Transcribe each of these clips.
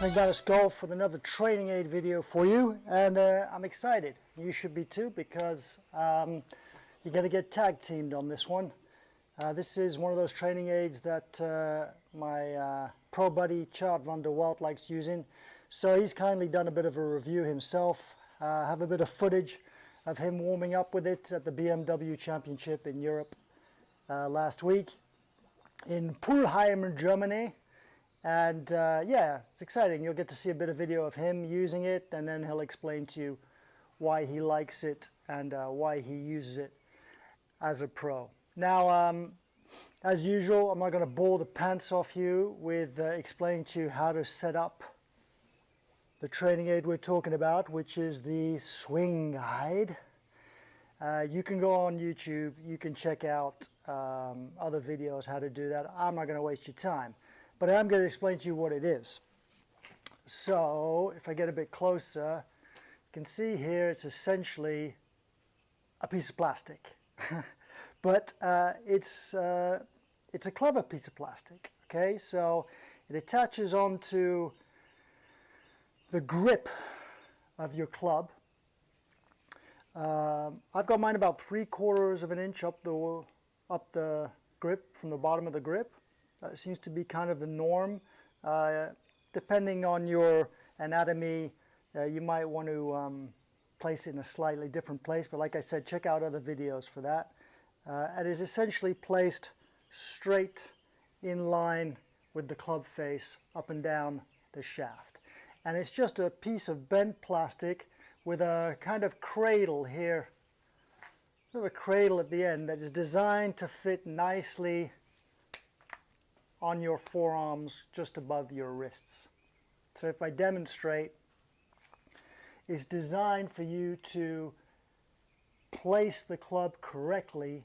MIGMATIS Golf with another training aid video for you, and I'm excited. You should be too, because you're going to get tag teamed on this one. This is one of those training aids that my pro buddy Chad van der Walt likes using. So he's kindly done a bit of a review himself. Have a bit of footage of him warming up with it at the BMW Championship in Europe last week in Pulheim, Germany. And yeah, it's exciting. You'll get to see a bit of video of him using it, and then he'll explain to you why he likes it and why he uses it as a pro. Now, as usual, I'm not going to bore the pants off you with explaining to you how to set up the training aid we're talking about, which is the Swingyde. You can go on YouTube, you can check out other videos how to do that. I'm not going to waste your time, but I'm going to explain to you what it is. So if I get a bit closer, you can see here it's essentially a piece of plastic. But it's a clever piece of plastic. Okay, so it attaches onto the grip of your club. I've got mine about 3/4 of an inch up the grip, from the bottom of the grip. That seems to be kind of the norm. Depending on your anatomy, you might want to place it in a slightly different place, but like I said, check out other videos for that. It is essentially placed straight in line with the club face up and down the shaft. And it's just a piece of bent plastic with a kind of cradle here, sort of a cradle at the end that is designed to fit nicely on your forearms just above your wrists. So if I demonstrate, it's designed for you to place the club correctly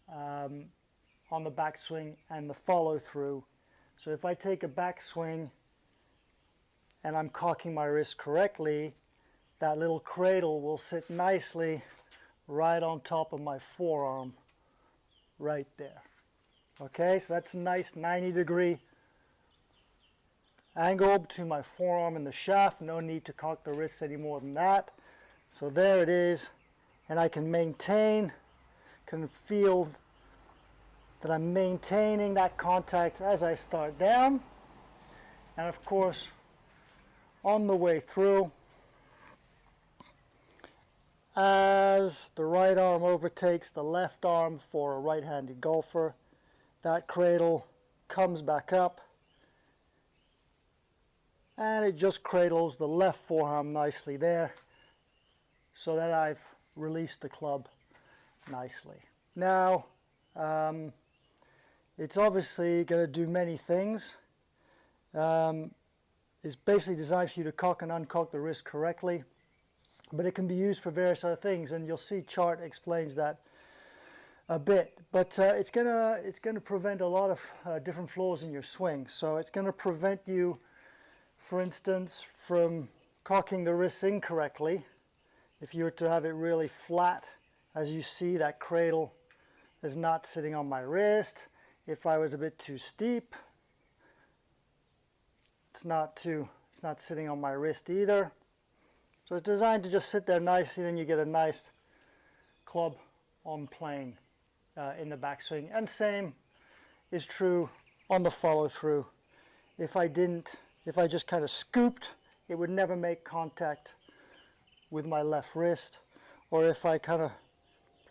on the backswing and the follow through. So if I take a backswing and I'm cocking my wrist correctly, that little cradle will sit nicely right on top of my forearm right there. Okay, so that's a nice 90-degree angle between my forearm and the shaft. No need to cock the wrists any more than that. So there it is, and I can feel that I'm maintaining that contact as I start down, and of course on the way through, as the right arm overtakes the left arm for a right-handed golfer, that cradle comes back up and it just cradles the left forearm nicely there, so that I've released the club nicely. Now, it's obviously going to do many things. It's basically designed for you to cock and uncock the wrist correctly, but it can be used for various other things, and you'll see chart explains that a bit. But it's going to prevent a lot of different flaws in your swing. So it's going to prevent you, for instance, from cocking the wrists incorrectly. If you were to have it really flat, as you see, that cradle is not sitting on my wrist. If I was a bit too steep, it's not sitting on my wrist either. So it's designed to just sit there nicely, then you get a nice club on plane in the backswing. And same is true on the follow through. If I just kind of scooped, it would never make contact with my left wrist. Or if I kind of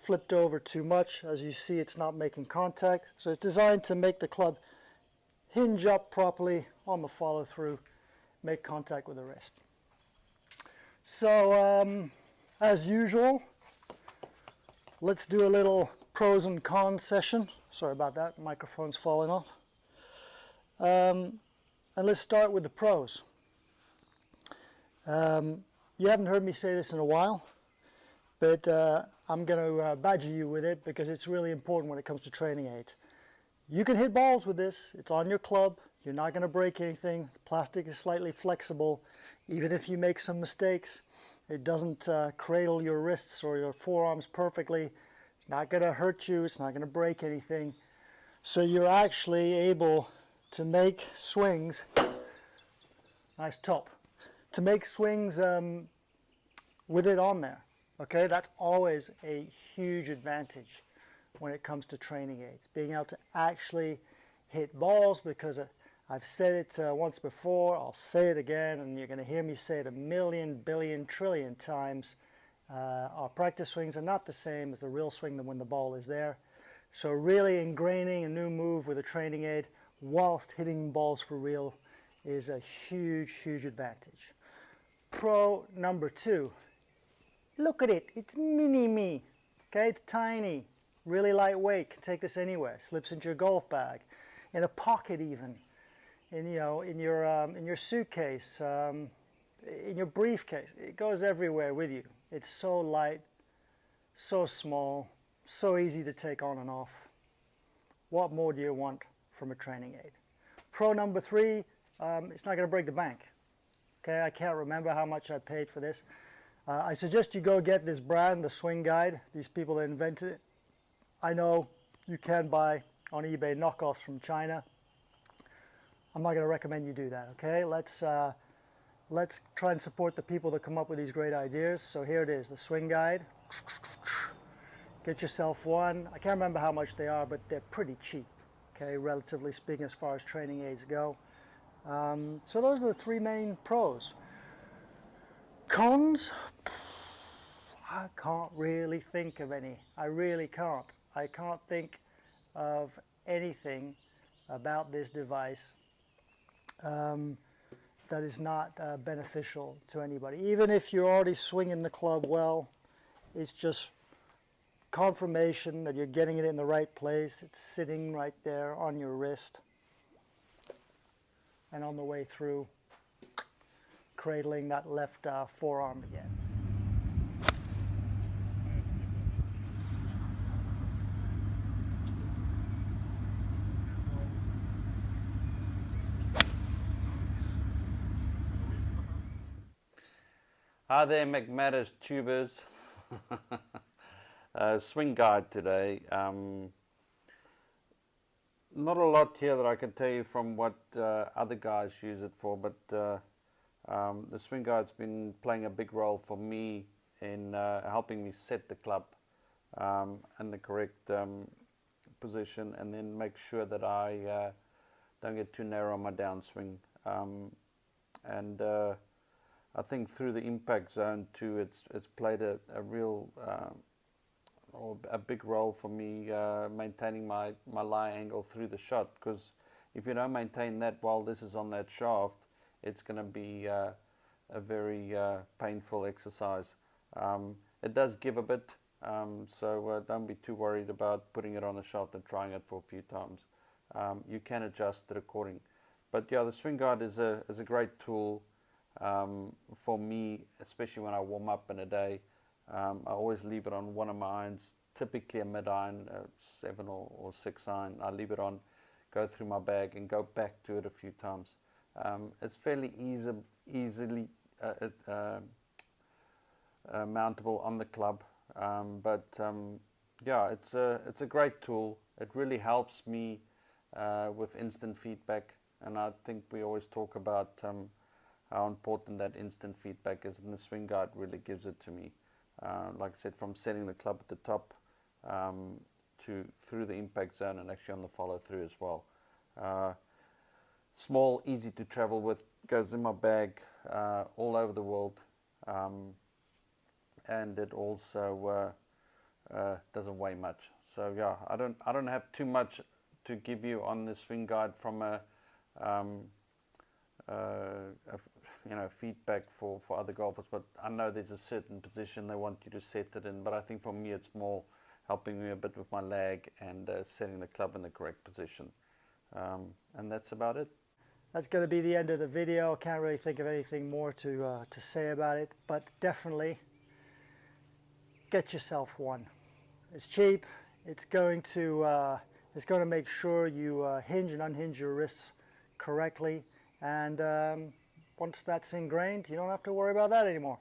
flipped over too much, as you see, it's not making contact. So it's designed to make the club hinge up properly on the follow through, make contact with the wrist. So as usual, let's do a little pros and cons session. Sorry about that, microphone's falling off. And let's start with the pros. You haven't heard me say this in a while, but I'm going to badger you with it because it's really important when it comes to training aids. You can hit balls with this. It's on your club. You're not going to break anything. The plastic is slightly flexible. Even if you make some mistakes, it doesn't cradle your wrists or your forearms perfectly. It's not going to hurt you. It's not going to break anything. So you're actually able to make swings nice top, to make swings with it on there. Okay, that's always a huge advantage when it comes to training aids, being able to actually hit balls, because I've said it once before, I'll say it again, and you're going to hear me say it a million, billion, trillion times. Our practice swings are not the same as the real swing when the ball is there. So really ingraining a new move with a training aid whilst hitting balls for real is a huge, huge advantage. Pro number 2, look at it, it's mini-me, okay, it's tiny, really lightweight, can take this anywhere, slips into your golf bag, in a pocket even, in your suitcase, in your briefcase. It goes everywhere with you. It's so light, so small, so easy to take on and off. What more do you want from a training aid? Pro number 3, it's not going to break the bank. Okay, I can't remember how much I paid for this. I suggest you go get this brand, the Swingyde. These people that invented it. I know you can buy on eBay knockoffs from China. I'm not going to recommend you do that. Okay, let's try and support the people that come up with these great ideas. So here it is, the Swingyde. Get yourself one. I can't remember how much they are, but they're pretty cheap. Okay, relatively speaking, as far as training aids go. So those are the 3 main pros. Cons, I can't really think of any. I really can't. I can't think of anything about this device that is not beneficial to anybody. Even if you're already swinging the club well, it's just confirmation that you're getting it in the right place. It's sitting right there on your wrist and on the way through, cradling that left forearm again. Hi there, MIGMATIS tubers. Swing guide today. Not a lot here that I can tell you from what other guys use it for, but the swing guide's been playing a big role for me in helping me set the club in the correct position, and then make sure that I don't get too narrow on my downswing. I think through the impact zone too, it's played a real or a big role for me maintaining my lie angle through the shot, because if you don't maintain that while this is on that shaft, it's going to be a very painful exercise. It does give a bit, so don't be too worried about putting it on the shaft and trying it for a few times. You can adjust it according. But yeah, the swing guide is a great tool for me, especially when I warm up in a day. I always leave it on one of my irons, typically a mid iron, 7 or 6 iron. I leave it on, go through my bag and go back to it a few times. It's fairly easily mountable on the club, yeah, it's a great tool. It really helps me with instant feedback, and I think we always talk about how important that instant feedback is, and the swing guide really gives it to me. Like I said, from setting the club at the top to through the impact zone, and actually on the follow through as well. Small, easy to travel with, goes in my bag all over the world, and it also doesn't weigh much. So yeah, I don't have too much to give you on the swing guide from a feedback for other golfers, but I know there's a certain position they want you to set it in, but I think for me it's more helping me a bit with my lag and setting the club in the correct position, and that's about it. That's going to be the end of the video. I can't really think of anything more to say about it, but definitely get yourself one. It's cheap. It's going to make sure you hinge and unhinge your wrists correctly, and once that's ingrained, you don't have to worry about that anymore.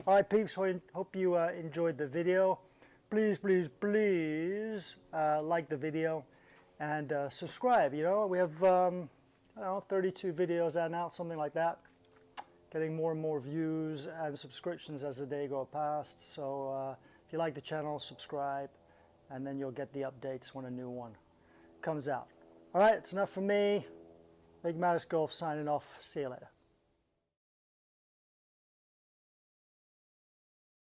All right, peeps, hope you enjoyed the video. Please, please, please like the video and subscribe. You know, we have I don't know, 32 videos out now, something like that. Getting more and more views and subscriptions as the day go past. So if you like the channel, subscribe, and then you'll get the updates when a new one comes out. All right, it's enough from me. MIGMATIS Golf signing off. See you later.